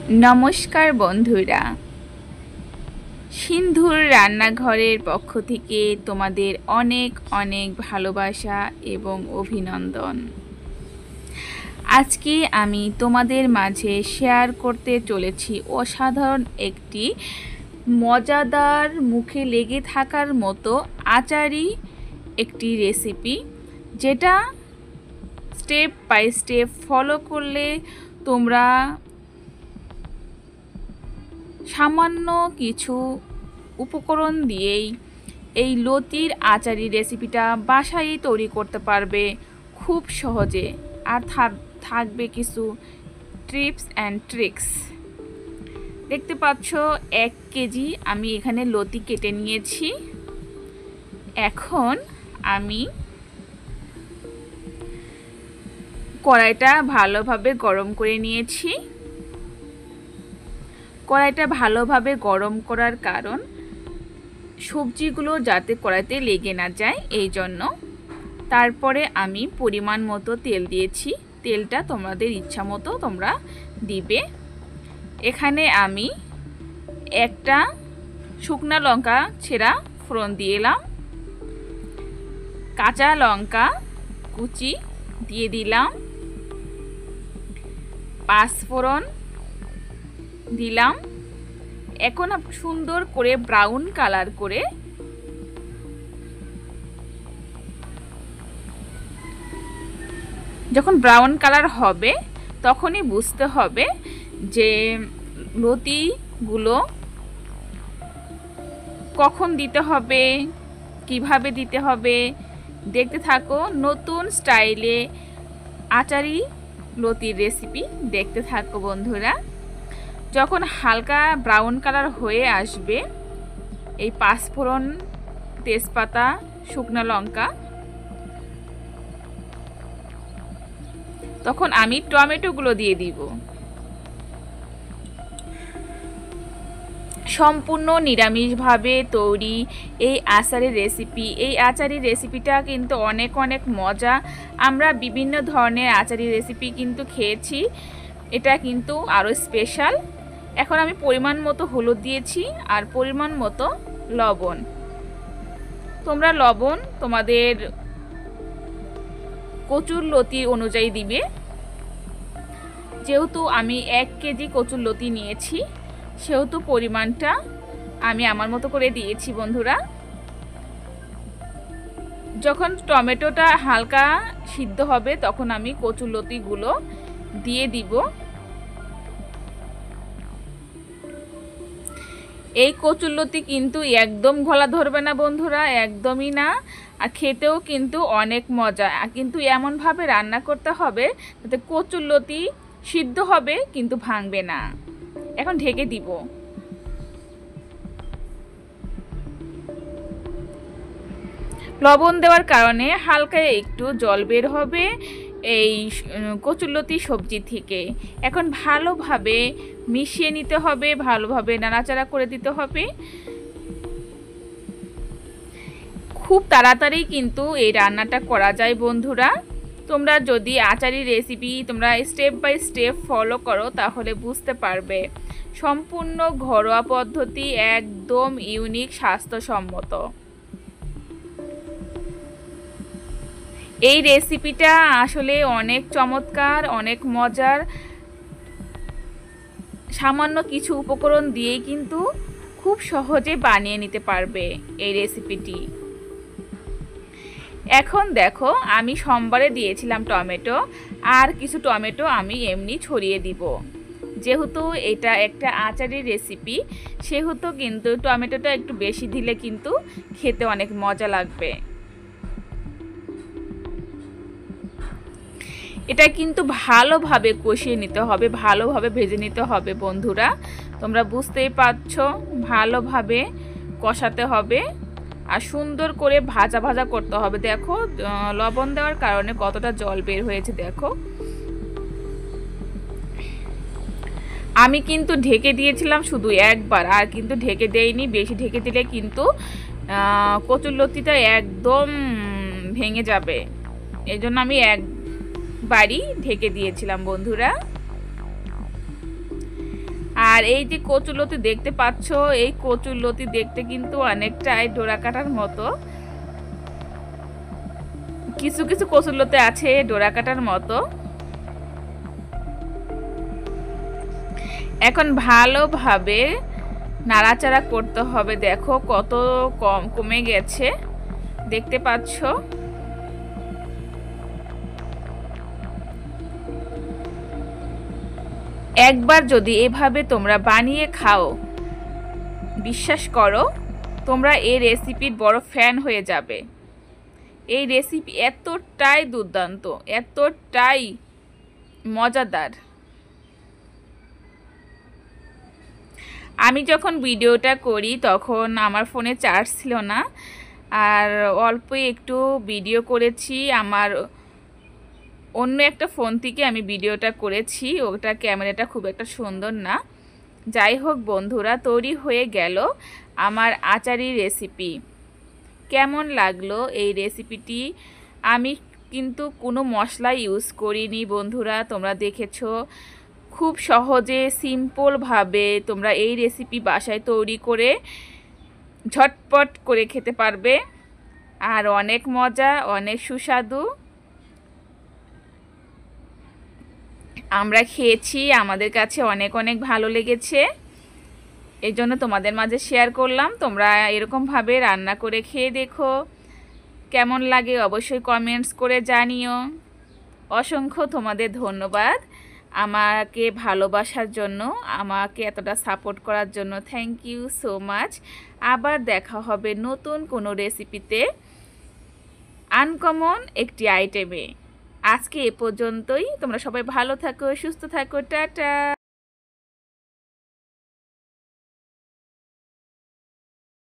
নমস্কার বন্ধুরা, সিন্ধুর রান্নাঘরের পক্ষ থেকে তোমাদের অনেক অনেক ভালোবাসা এবং অভিনন্দন। আজকে আমি তোমাদের মাঝে শেয়ার করতে চলেছি অসাধারণ একটি মজাদার, মুখে লেগে থাকার মতো আচারি একটি রেসিপি, যেটা স্টেপ বাই স্টেপ ফলো করলে তোমরা সামান্য কিছু উপকরণ দিয়েই এই লতির আচারি রেসিপিটা বাসায় তৈরি করতে পারবে খুব সহজে। আর থাকবে কিছু টিপস অ্যান্ড ট্রিক্স। দেখতে পাচ্ছ 1 কেজি আমি এখানে লতি কেটে নিয়েছি। এখন আমি কড়াইটা ভালোভাবে গরম করে নিয়েছি। কড়াইটা ভালোভাবে গরম করার কারণ সবজিগুলো যাতে কড়াইতে লেগে না যায়, এই জন্য। তারপরে আমি পরিমাণ মতো তেল দিয়েছি। তেলটা তোমাদের ইচ্ছা মতো তোমরা দিবে। এখানে আমি একটা শুকনা লঙ্কা ছেঁড়া ফোড়ন দিয়ে এলাম, কাঁচা লঙ্কা কুচি দিয়ে দিলাম, 5 ফোড়ন দিলাম। এখন সুন্দর করে ব্রাউন কালার করে যখন ব্রাউন কালার হবে তখনই বুঝতে হবে যে লতিগুলো কখন দিতে হবে, কিভাবে দিতে হবে। দেখতে থাকো, নতুন স্টাইলে আচারি লতির রেসিপি দেখতে থাকো বন্ধুরা। যখন হালকা ব্রাউন কালার হয়ে আসবে, এই 5 ফোড়ন, তেজপাতা, শুকনো লঙ্কা, তখন আমি টমেটোগুলো দিয়ে দিব। সম্পূর্ণ নিরামিষভাবে তৈরি এই আচারের রেসিপি। এই আচারি রেসিপিটা কিন্তু অনেক অনেক মজা। আমরা বিভিন্ন ধরনের আচারি রেসিপি কিন্তু খেয়েছি, এটা কিন্তু আরও স্পেশাল। এখন আমি পরিমাণ মতো হলুদ দিয়েছি আর পরিমাণ মতো লবণ। তোমরা লবণ তোমাদের কচুর লতি অনুযায়ী দিবে। যেহেতু আমি 1 কেজি কচুর লতি নিয়েছি, সেহেতু পরিমাণটা আমি আমার মতো করে দিয়েছি বন্ধুরা। যখন টমেটোটা হালকা সিদ্ধ হবে তখন আমি কচুর লতিগুলো দিয়ে দিব। এই কচুরলতি কিন্তু একদম গলা ধরবে না বন্ধুরা, একদমই না। আর খেতেও কিন্তু অনেক মজা। কিন্তু এমনভাবে রান্না করতে হবে যাতে কচুরলতি সিদ্ধ হবে কিন্তু ভাঙবে না। এখন ঢেকে দিব। লবণ দেওয়ার কারণে হালকা একটু জল বের হবে এই কচুরলতি সবজি থেকে। এখন ভালোভাবে মিশিয়ে নিতে হবে, ভালোভাবে নাড়াচাড়া করে দিতে হবে। খুব তাড়াতাড়ি কিন্তু এই রান্নাটা করা যায় বন্ধুরা। তোমরা যদি আচারি রেসিপি তোমরা স্টেপ বাই স্টেপ ফলো করো তাহলে বুঝতে পারবে সম্পূর্ণ ঘরোয়া পদ্ধতি, একদম ইউনিক, স্বাস্থ্যসম্মত। এই রেসিপিটা আসলে অনেক চমৎকার, অনেক মজার। সামান্য কিছু উপকরণ দিয়েই কিন্তু খুব সহজে বানিয়ে নিতে পারবে এই রেসিপিটি। এখন দেখো, আমি সোমবারে দিয়েছিলাম টমেটো, আর কিছু টমেটো আমি এমনি ছড়িয়ে দিব। যেহেতু এটা একটা আচারি রেসিপি, সেহেতু কিন্তু টমেটোটা একটু বেশি দিলে কিন্তু খেতে অনেক মজা লাগবে। এটা কিন্তু ভালোভাবে কষিয়ে নিতে হবে, ভালোভাবে ভেজে নিতে হবে বন্ধুরা। তোমরা বুঝতেই পারছো, ভালোভাবে কষাতে হবে আর সুন্দর করে ভাজা ভাজা করতে হবে। দেখো লবণ দেওয়ার কারণে কতটা জল বের হয়েছে দেখো। আমি কিন্তু ঢেকে দিয়েছিলাম শুধু একবার, আর কিন্তু ঢেকে দেইনি। বেশি ঢেকে দিলে কিন্তু কচুরলতিটা একদম ভেঙে যাবে, এই জন্য আমি একবারই ঢেকে দিয়েছিলাম বন্ধুরা। আর এই যে কচুরলতি দেখতে পাচ্ছ, এই কচুরলতি দেখতে কিন্তু অনেকটাই ডোরা কাটার মতো। কিছু কিছু কচুরলতি আছে ডোরা কাটার মতো। এখন ভালোভাবে নাড়াচাড়া করতে হবে। দেখো কত কমে গেছে, দেখতে পাচ্ছ। একবার যদি এভাবে তোমরা বানিয়ে খাও, বিশ্বাস করো তোমরা এই রেসিপির বড় ফ্যান হয়ে যাবে। এই রেসিপি এতটাই দুর্দান্ত, এতটাই মজাদার। আমি যখন ভিডিওটা করি তখন আমার ফোনে চার্জ ছিল না, আর অল্প একটু ভিডিও করেছি। আমার অন্য একটা ফোন থেকে আমি ভিডিওটা করেছি, ওটা ক্যামেরাটা খুব একটা সুন্দর না। যাই হোক বন্ধুরা, তৈরি হয়ে গেল আমার আচারি রেসিপি। কেমন লাগলো এই রেসিপিটি? আমি কিন্তু কোনো মশলা ইউজ করিনি বন্ধুরা, তোমরা দেখেছো। খুব সহজে সিম্পলভাবে তোমরা এই রেসিপি বাসায় তৈরি করে ঝটপট করে খেতে পারবে, আর অনেক মজা, অনেক সুস্বাদু। আমরা খেয়েছি, আমাদের কাছে অনেক অনেক ভালো লেগেছে, এই জন্য তোমাদের মাঝে শেয়ার করলাম। তোমরা এরকমভাবে রান্না করে খেয়ে দেখো, কেমন লাগে অবশ্যই কমেন্টস করে জানিও। অসংখ্য তোমাদের ধন্যবাদ আমাকে ভালোবাসার জন্য, আমাকে এতটা সাপোর্ট করার জন্য। Thank you so much. আবার দেখা হবে নতুন কোনো রেসিপিতে, আনকমন একটি আইটেমে। আজকে এ পর্যন্তই। তোমরা সবাই ভালো থাকো, সুস্থ থাকো, টাটা।